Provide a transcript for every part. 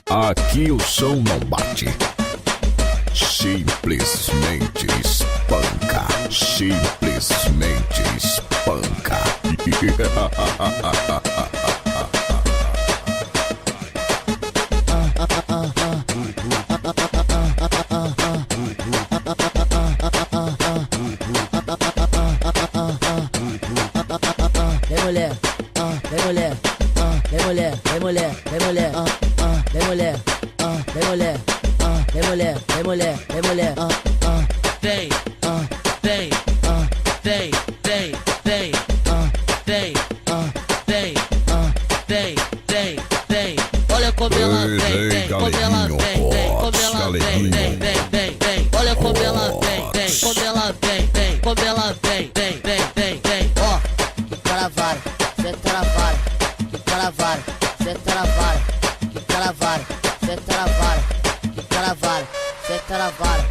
Aqui o som não bate, simplesmente espanca, simplesmente espanca. Vem mulher, vem mulher, vem mulher, vem mulher, vem mulher, vem mulher, vem mulher, vem mulher, vem mulher, vem mulher, vem, vem, vem, vem, vem, vem, vem, vem, vem, vem. Olha como ela vem, vem, como ela vem, vem, como ela vem, vem, vem, vem, vem. Olha como ela vem, vem, como ela vem, vem, como ela vem, vem, vem, vem, vem. Ó, que caravara, senta na vara, que caravara, senta na vara, que caravara, senta na vara, que caravara, senta na vara.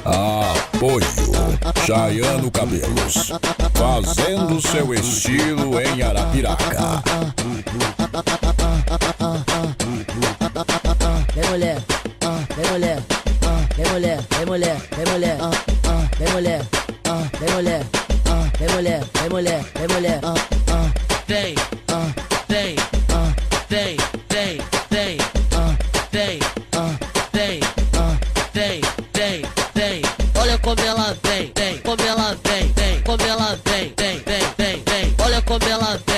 Apoio Chaiano Cabelos, fazendo seu estilo em Arapiraca. Vem mulher, vem mulher, vem mulher, vem mulher, vem mulher, vem mulher, vem mulher, vem mulher, vem mulher, vem mulher, vem, vem, vem, vem, vem, vem, vem, vem, vem, vem. Olha como ela vem, vem, como ela vem, vem, como ela vem, vem, vem, vem, vem. Olha como ela vem.